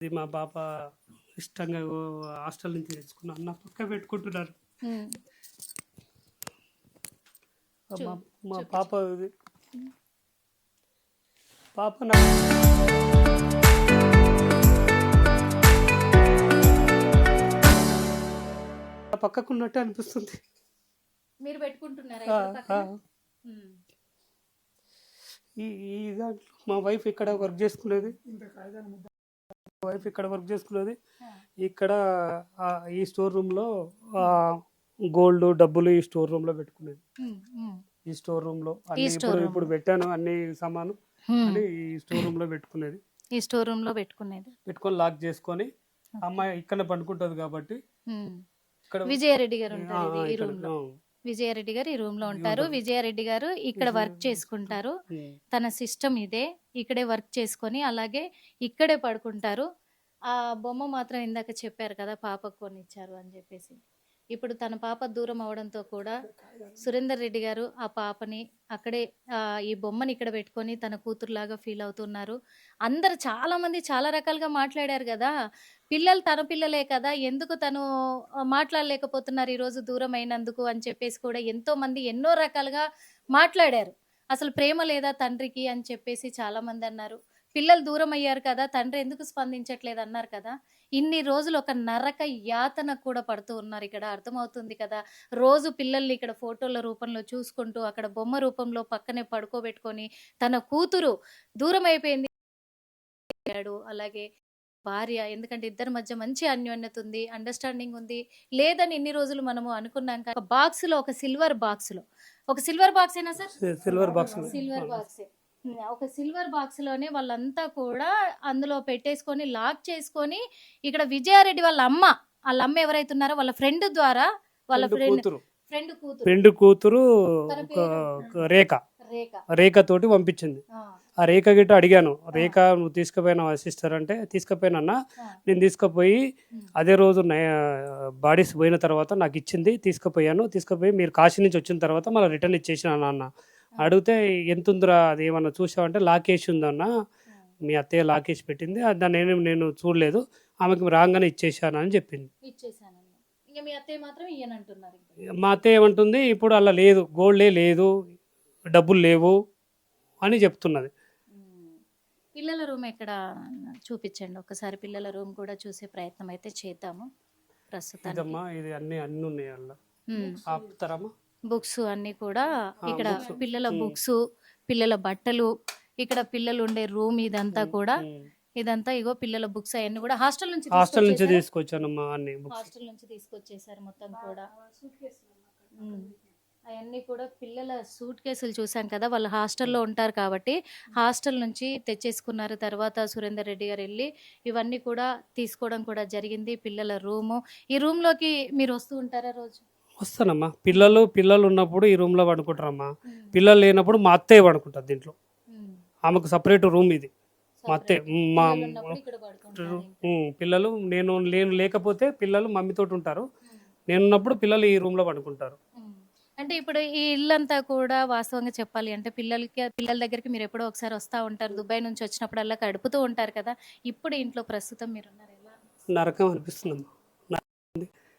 ఇది మా పాప ఇష్టంగా హాస్టల్ నుంచి తెచ్చుకున్నా అన్న పక్క పెట్టుకుంటున్నారు. ఉమ్. మా మా చూపించు. పాప ఇది పాప నా పక్కకున్నట్టు అనిపిస్తుంది. మీరు పెట్టుకుంటున్నారా ఆ, ఇప్పుడు పక్కన? ఆ. ఉమ్. ఈ ఈ దాంట్లో మా వైఫ్ ఇక్కడ వర్క్ చేసుకునేది, వైఫ్ ఇక్కడ వర్క్ చేసుకునేది. ఆ. ఇక్కడ ఈ స్టోర్ రూమ్ లో గోల్డ్ డబ్బులు ఈ స్టోర్ రూమ్ లో పెట్టుకునేది. ఉమ్. ఉమ్. ఈ స్టోర్ రూమ్ లో ఈ అన్ని స్టోర్ రూమ్ ఇప్పుడు లో. పెట్టాను అన్ని సామాను ఉమ్. అని ఈ స్టోర్ రూమ్ లో పెట్టుకునేది. ఈ స్టోర్ రూమ్ లో పెట్టుకునేది. పెట్టుకొని లాక్ చేసుకొని అమ్మాయి ఇక్కడ పండుకుంటది కాబట్టి ఉమ్. ఇక్కడ విజయారెడ్డి గారు ఆ, ఉంటారు ఆ, ఈ ఇక్కడ రూమ్ లో. విజయారెడ్డి గారు ఈ రూమ్ లో ఉంటారు. ఉంటారు. విజయారెడ్డి గారు ఇక్కడ వర్క్ చేసుకుంటారు. ఉమ్. తన సిస్టమ్ ఇదే, ఇక్కడే వర్క్ చేసుకొని అలాగే ఇక్కడే పడుకుంటారు. ఆ బొమ్మ మాత్రం ఇందాక చెప్పారు కదా పాపకు కొనిచ్చారు అని చెప్పేసి. ఇప్పుడు తన పాప దూరం అవడంతో కూడా సురేందర్ రెడ్డి గారు ఆ పాపని అక్కడే ఈ బొమ్మని ఇక్కడ పెట్టుకొని తన కూతురులాగా ఫీల్ అవుతున్నారు. అందరు చాలా మంది చాలా రకాలుగా మాట్లాడారు కదా, పిల్లలు తన పిల్లలే కదా, ఎందుకు తను మాట్లాడలేకపోతున్నారు ఈరోజు దూరం అయినందుకు అని చెప్పేసి కూడా ఎంతో మంది ఎన్నో రకాలుగా మాట్లాడారు. అసలు ప్రేమ లేదా తండ్రికి అని చెప్పేసి చాలా మంది అన్నారు. పిల్లలు దూరం అయ్యారు కదా, తండ్రి ఎందుకు స్పందించట్లేదు అన్నారు కదా. ఇన్ని రోజులు ఒక నరక యాతన కూడా పడుతూ ఉన్నారు. ఇక్కడ అర్థమవుతుంది కదా, రోజు పిల్లల్ని ఇక్కడ ఫోటోల రూపంలో చూసుకుంటూ అక్కడ బొమ్మ రూపంలో పక్కనే పడుకోబెట్టుకొని తన కూతురు దూరం అయిపోయింది. అలాగే భార్య, ఎందుకంటే ఇద్దరి మధ్య మంచి అన్యోన్యత ఉంది, అండర్స్టాండింగ్ ఉంది. లేదని ఇన్ని రోజులు మనము అనుకున్నాం. ఒక బాక్స్ లో, ఒక సిల్వర్ బాక్స్ లో, ఒక సిల్వర్ బాక్స్ ఏనా sir? Silver box silver box. ఒక సిల్వర్ బాక్స్ లోనే వాళ్ళంతా కూడా అందులో పెట్టేసుకొని లాక్ చేసుకొని ఇక్కడ విజయారెడ్డి వాళ్ళ అమ్మ ఎవరైతే ఉన్నారో వాళ్ళ ఫ్రెండ్ ద్వారా, వాళ్ళ ఫ్రెండ్ కూతురు తన ఒక రేఖ రేఖ రేఖ తోటి పంపించింది. ఆ రేఖ గిట్ట అడిగాను, రేఖ నువ్వు తీసుకుపోయినా సిస్టర్ అంటే తీసుకుపోయినా, నేను తీసుకుపోయి అదే రోజు బాడీస్ పోయిన తర్వాత నాకు ఇచ్చింది, తీసుకుపోయి మీరు కాశీ నుంచి వచ్చిన తర్వాత మళ్ళీ రిటర్న్ ఇచ్చేసిన అన్న. అడిగితే ఎంత ఉందిరా అది ఏమన్నా చూసావంటే లాకేసి ఉందన్న, మీ అత్తయ్య లాకేసి పెట్టింది, దాన్ని నేను చూడలేదు, ఆమెకు రాగానే ఇచ్చేసాను అని చెప్పింది. మా అత్తయ్య ఏమంటుంది, ఇప్పుడు అలా లేదు, గోల్డే లేదు, డబ్బులు లేవు అని చెప్తున్నది. పిల్లల రూమ్ ఎక్కడ చూపించండి ఒకసారి. పిల్లల రూమ్ కూడా చూసే ప్రయత్నం అయితే చేద్దాము. ప్రస్తుతం ఇది అన్ని ఉన్నాయి అలా ఆపుతారమ్మా. బుక్స్ అన్ని కూడా ఇక్కడ పిల్లల బుక్స్, పిల్లల బట్టలు, ఇక్కడ పిల్లలు ఉండే రూమ్ ఇదంతా కూడా, ఇదంతా ఇగో పిల్లల బుక్స్ అవన్నీ కూడా హాస్టల్ నుంచి తీసుకొచ్చానమ్మా. అన్ని హాస్టల్ నుంచి తీసుకొచ్చేసారు మొత్తం కూడా. అవన్నీ కూడా పిల్లల సూట్ కేసులు చూసాం కదా, వాళ్ళు హాస్టల్లో ఉంటారు కాబట్టి హాస్టల్ నుంచి తెచ్చేసుకున్నారు. తర్వాత సురేందర్ రెడ్డి గారు వెళ్ళి ఇవన్నీ కూడా తీసుకోవడం కూడా జరిగింది. పిల్లల రూము, ఈ రూమ్ లోకి మీరు వస్తూ ఉంటారా రోజు? వస్తానమ్మా. పిల్లలు ఉన్నప్పుడు ఈ రూమ్ లో పడుకుంటారమ్మా, పిల్లలు లేనప్పుడు మా అత్తయ్య పడుకుంటారు దీంట్లో. ఆమెకు సపరేట్ రూమ్ ఇది. మా అత్తయ్య మా పిల్లలు నేను లేకపోతే పిల్లలు మమ్మీతోటి ఉంటారు, నేనున్నప్పుడు పిల్లలు ఈ రూమ్ లో పడుకుంటారు. అంటే ఇప్పుడు ఈ ఇల్లంతా కూడా వాస్తవంగా చెప్పాలి అంటే పిల్లల దగ్గరికి మీరు ఎప్పుడో ఒకసారి వస్తూ ఉంటారు, దుబాయ్ నుంచి వచ్చినప్పుడు అలా గడుపుతూ ఉంటారు కదా. ఇప్పుడు ఇంట్లో ప్రస్తుతం మీరున్నారు, ఎలా నరకం అనిపిస్తుందమ్మా.